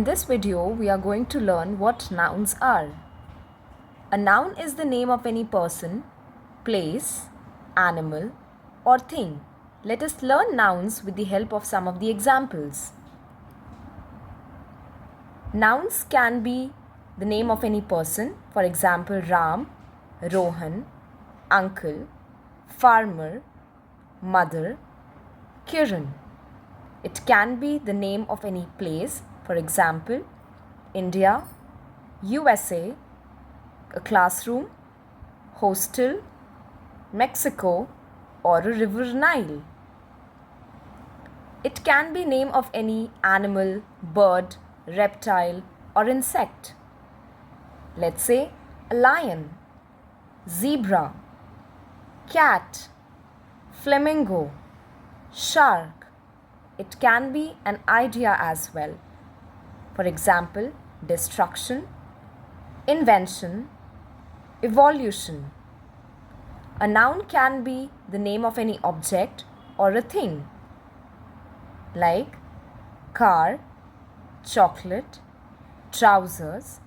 In this video, we are going to learn what nouns are. A noun is the name of any person, place, animal, or thing. Let us learn nouns with the help of some of the examples. Nouns can be the name of any person, for example, Ram, Rohan, uncle, farmer, mother, Kiran. It can be the name of any place, for example, India, USA, a classroom, hostel, Mexico, or a river Nile. It can be name of any animal, bird, reptile, or insect. Let's say a lion, zebra, cat, flamingo, shark. It can be an idea as well. For example, destruction, invention, evolution. A noun can be the name of any object or a thing, like car, chocolate, trousers,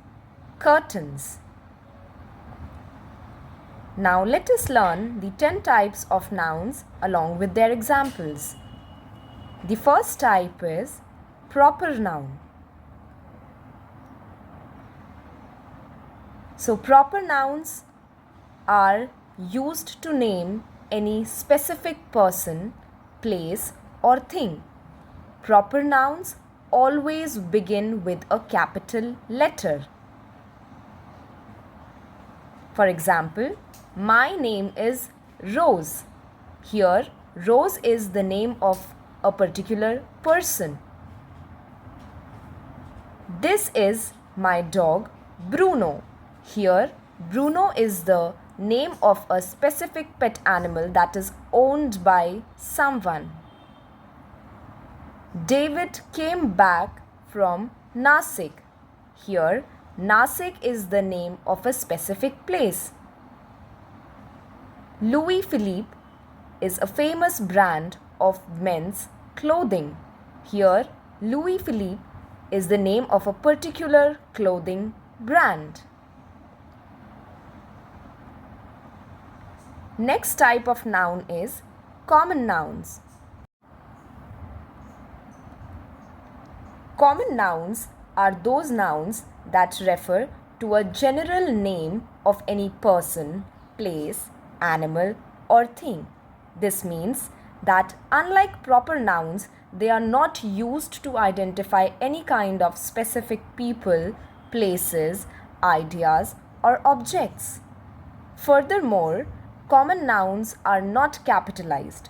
curtains. Now let us learn the 10 types of nouns along with their examples. The first type is proper noun. So proper nouns are used to name any specific person, place, or thing. Proper nouns always begin with a capital letter. For example, my name is Rose. Here, Rose is the name of a particular person. This is my dog Bruno. Here, Bruno is the name of a specific pet animal that is owned by someone. David came back from Nasik. Here, Nasik is the name of a specific place. Louis Philippe is a famous brand of men's clothing. Here, Louis Philippe is the name of a particular clothing brand. Next type of noun is common nouns. Common nouns are those nouns that refer to a general name of any person, place, animal, or thing. This means that unlike proper nouns, they are not used to identify any kind of specific people, places, ideas, or objects. Furthermore, common nouns are not capitalized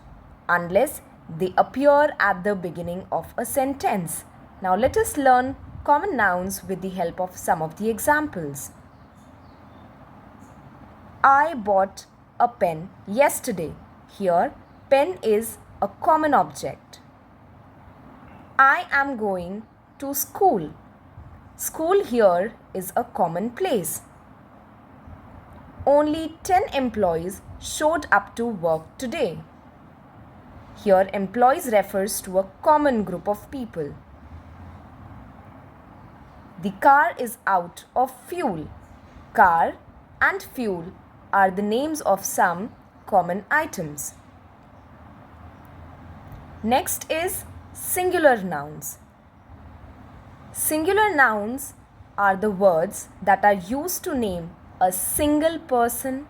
unless they appear at the beginning of a sentence. Now let us learn common nouns with the help of some of the examples. I bought a pen yesterday. Here, pen is a common object. I am going to school. School here is a common place. Only 10 employees showed up to work today. Here, employees refers to a common group of people. The car is out of fuel. Car and fuel are the names of some common items. Next is singular nouns. Singular nouns are the words that are used to name a single person,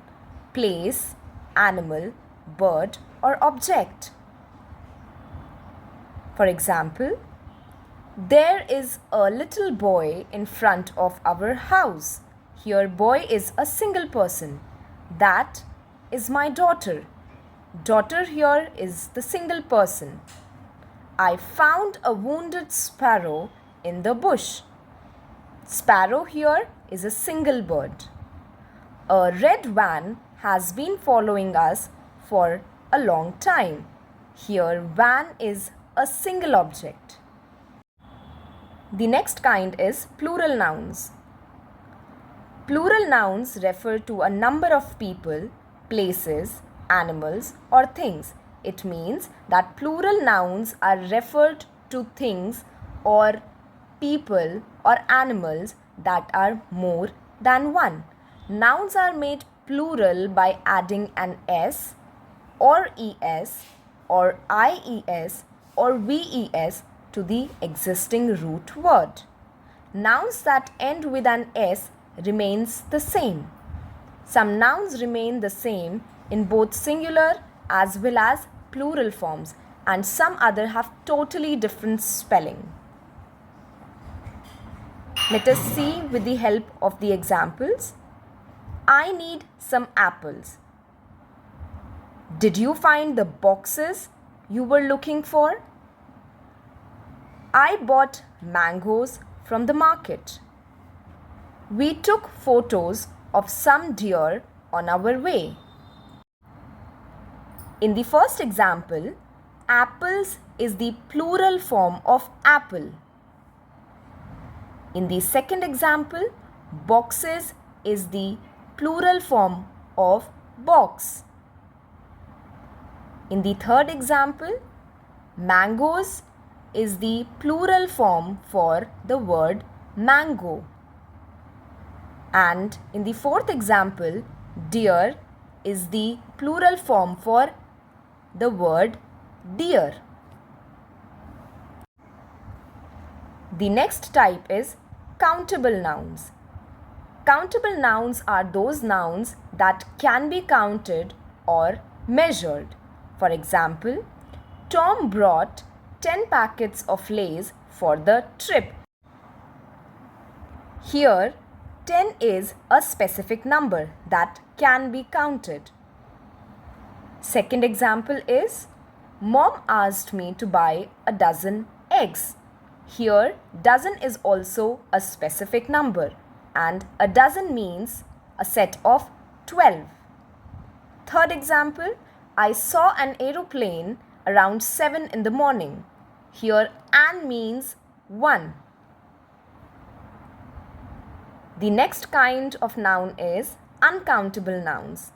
place, animal, bird, or object. For example, there is a little boy in front of our house. Here, boy is a single person. That is my daughter. Daughter here is the single person. I found a wounded sparrow in the bush. Sparrow here is a single bird. A red van has been following us for a long time. Here, van is a single object. The next kind is plural nouns. Plural nouns refer to a number of people, places, animals, or things. It means that plural nouns are referred to things or people, or animals that are more than one. Nouns are made plural by adding an s or es or ies or ves to the existing root word. Nouns that end with an s remains the same. Some nouns remain the same in both singular as well as plural forms, and some other have totally different spelling. Let us see with the help of the examples. I need some apples. Did you find the boxes you were looking for? I bought mangoes from the market. We took photos of some deer on our way. In the first example, apples is the plural form of apple. In the second example, boxes is the plural form of box. In the third example, mangoes is the plural form for the word mango. And in the fourth example, deer is the plural form for the word deer. The next type is countable nouns. Countable nouns are those nouns that can be counted or measured. For example, Tom brought 10 packets of Lay's for the trip. Here, 10 is a specific number that can be counted. Second example is, Mom asked me to buy a dozen eggs. Here, dozen is also a specific number, and a dozen means a set of 12. Third example, I saw an aeroplane around 7 in the morning. Here, an means 1. The next kind of noun is uncountable nouns.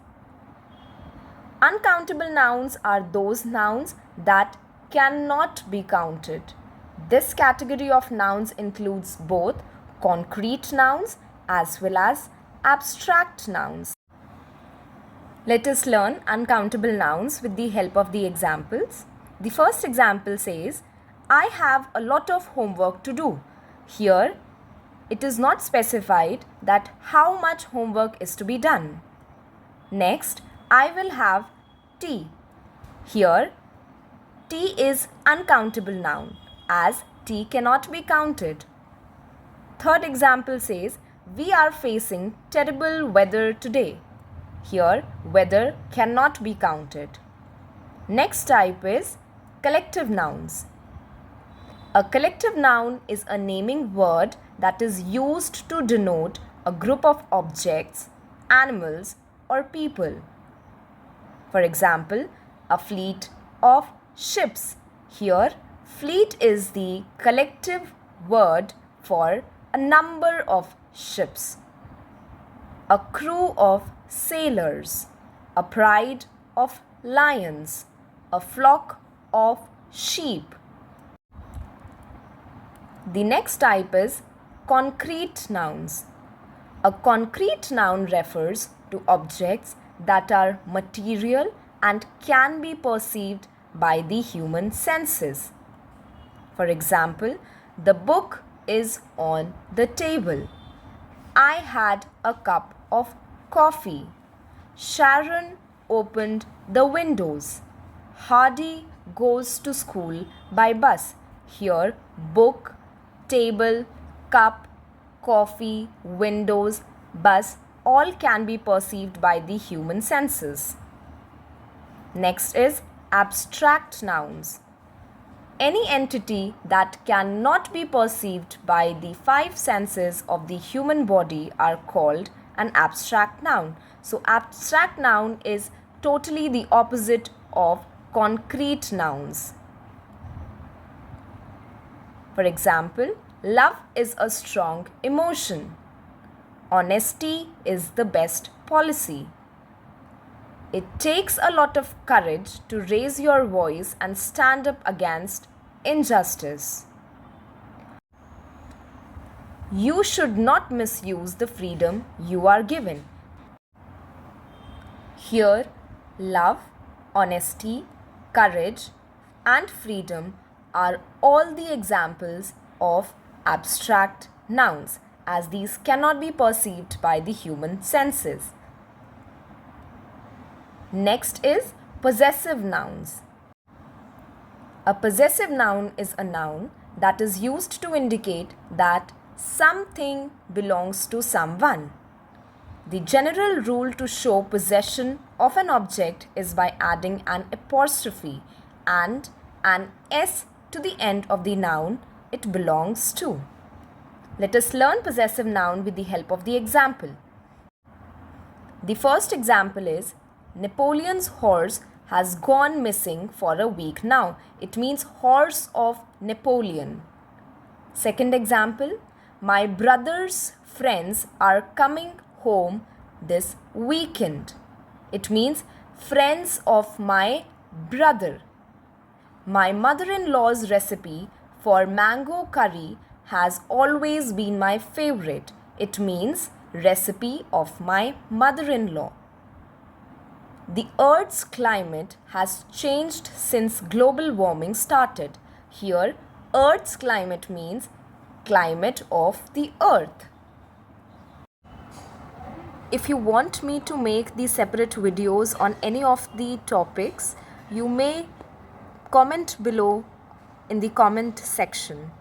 Uncountable nouns are those nouns that cannot be counted. This category of nouns includes both concrete nouns as well as abstract nouns. Let us learn uncountable nouns with the help of the examples. The first example says, I have a lot of homework to do. Here, it is not specified that how much homework is to be done. Next, I will have tea. Here, tea is uncountable noun as tea cannot be counted. Third example says, we are facing terrible weather today. Here, weather cannot be counted. Next type is collective nouns. A collective noun is a naming word that is used to denote a group of objects, animals, or people. For example, a fleet of ships. Here, fleet is the collective word for a number of ships. A crew of sailors, a pride of lions, a flock of sheep. The next type is concrete nouns. A concrete noun refers to objects that are material and can be perceived by the human senses. For example, the book is on the table. I had a cup of coffee. Sharon opened the windows. Hardy goes to school by bus. Here, book, table, cup, coffee, windows, bus, all can be perceived by the human senses. Next is abstract nouns. Any entity that cannot be perceived by the 5 senses of the human body are called an abstract noun. So, abstract noun is totally the opposite of concrete nouns. For example, love is a strong emotion. Honesty is the best policy. It takes a lot of courage to raise your voice and stand up against injustice. You should not misuse the freedom you are given. Here, love, honesty, courage, and freedom are all the examples of abstract nouns, as these cannot be perceived by the human senses. Next is possessive nouns. A possessive noun is a noun that is used to indicate that something belongs to someone. The general rule to show possession of an object is by adding an apostrophe and an s to the end of the noun it belongs to. Let us learn possessive noun with the help of the example. The first example is Napoleon's horse has gone missing for a week now. It means horse of Napoleon. Second example, my brother's friends are coming home this weekend. It means friends of my brother. My mother-in-law's recipe for mango curry has always been my favorite. It means recipe of my mother-in-law. The Earth's climate has changed since global warming started. Here, Earth's climate means climate of the Earth. If you want me to make the separate videos on any of the topics, you may comment below in the comment section.